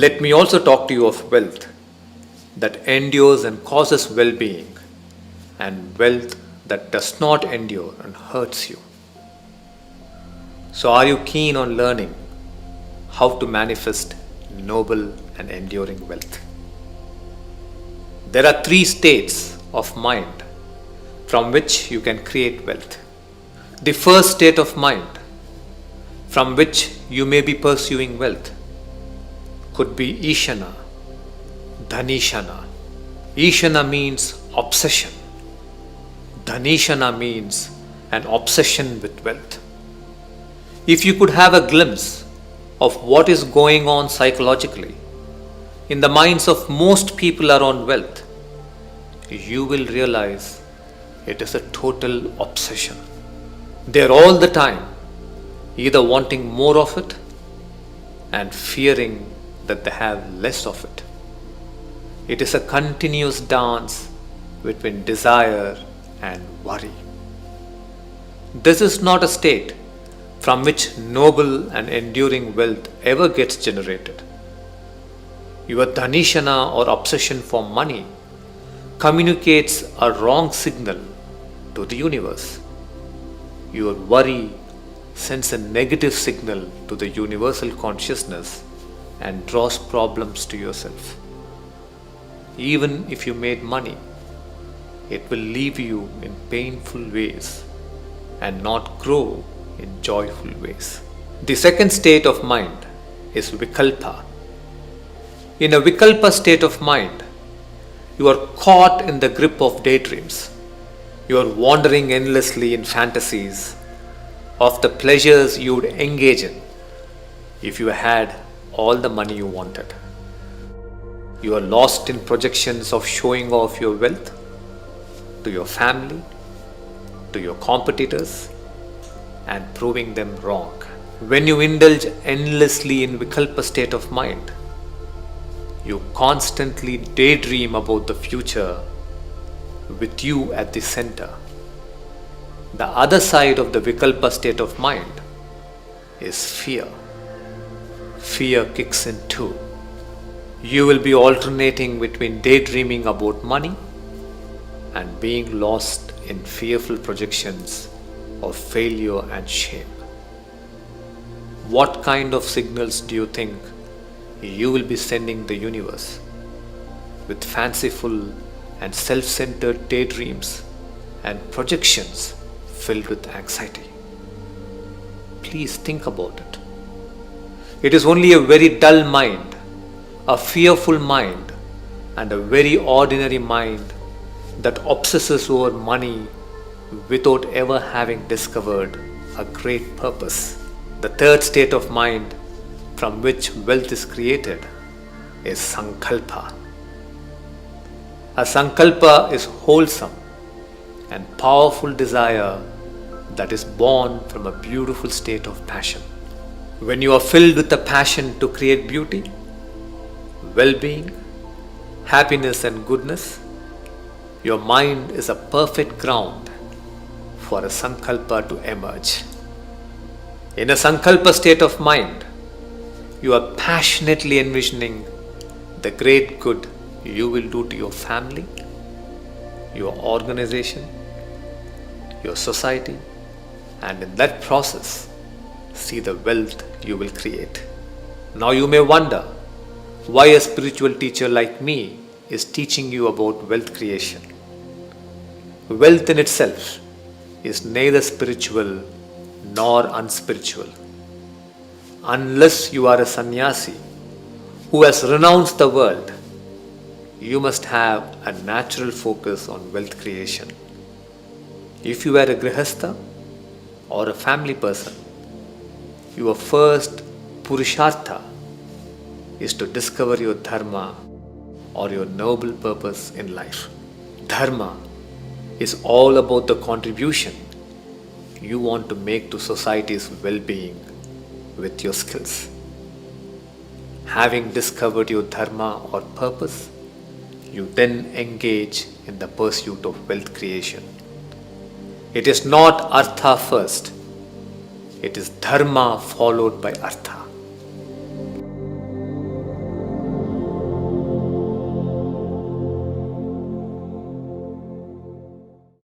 Let me also talk to you of wealth that endures and causes well being, and wealth that does not endure and hurts you. So, are you keen on learning how to manifest noble and enduring wealth? There are three states of mind from which you can create wealth. The first state of mind from which you may be pursuing wealth could be Ishana, Dhanishana. Ishana means obsession. Dhanishana means an obsession with wealth. If you could have a glimpse of what is going on psychologically in the minds of most people around wealth, you will realize it is a total obsession. They're all the time either wanting more of it and fearing that they have less of it. It is a continuous dance between desire and worry. This is not a state from which noble and enduring wealth ever gets generated. Your dhanishana or obsession for money communicates a wrong signal to the universe. Your worry sends a negative signal to the universal consciousness and draws problems to yourself. Even if you made money, it will leave you in painful ways and not grow in joyful ways. The second state of mind is vikalpa. In a vikalpa state of mind, you are caught in the grip of daydreams. You are wandering endlessly in fantasies of the pleasures you would engage in if you had all the money you wanted. You are lost in projections of showing off your wealth to your family, to your competitors, and proving them wrong. When you indulge endlessly in vikalpa state of mind, you constantly daydream about the future with you at the center. The other side of the vikalpa state of mind is fear. Fear kicks in too. You will be alternating between daydreaming about money and being lost in fearful projections of failure and shame. What kind of signals do you think you will be sending the universe with fanciful and self-centered daydreams and projections filled with anxiety? Please think about it. It is only a very dull mind, a fearful mind, and a very ordinary mind that obsesses over money without ever having discovered a great purpose. The third state of mind from which wealth is created is sankalpa. A sankalpa is wholesome and powerful desire that is born from a beautiful state of passion. When you are filled with a passion to create beauty, well-being, happiness and goodness, your mind is a perfect ground for a sankalpa to emerge. In a sankalpa state of mind, you are passionately envisioning the great good you will do to your family, your organization, your society, and in that process, see the wealth you will create. Now you may wonder why a spiritual teacher like me is teaching you about wealth creation. Wealth in itself is neither spiritual nor unspiritual. Unless you are a sannyasi who has renounced the world, you must have a natural focus on wealth creation. If you are a grihastha or a family person, your first purushartha is to discover your dharma or your noble purpose in life. Dharma is all about the contribution you want to make to society's well-being with your skills. Having discovered your dharma or purpose, you then engage in the pursuit of wealth creation. It is not artha first, it is dharma followed by artha.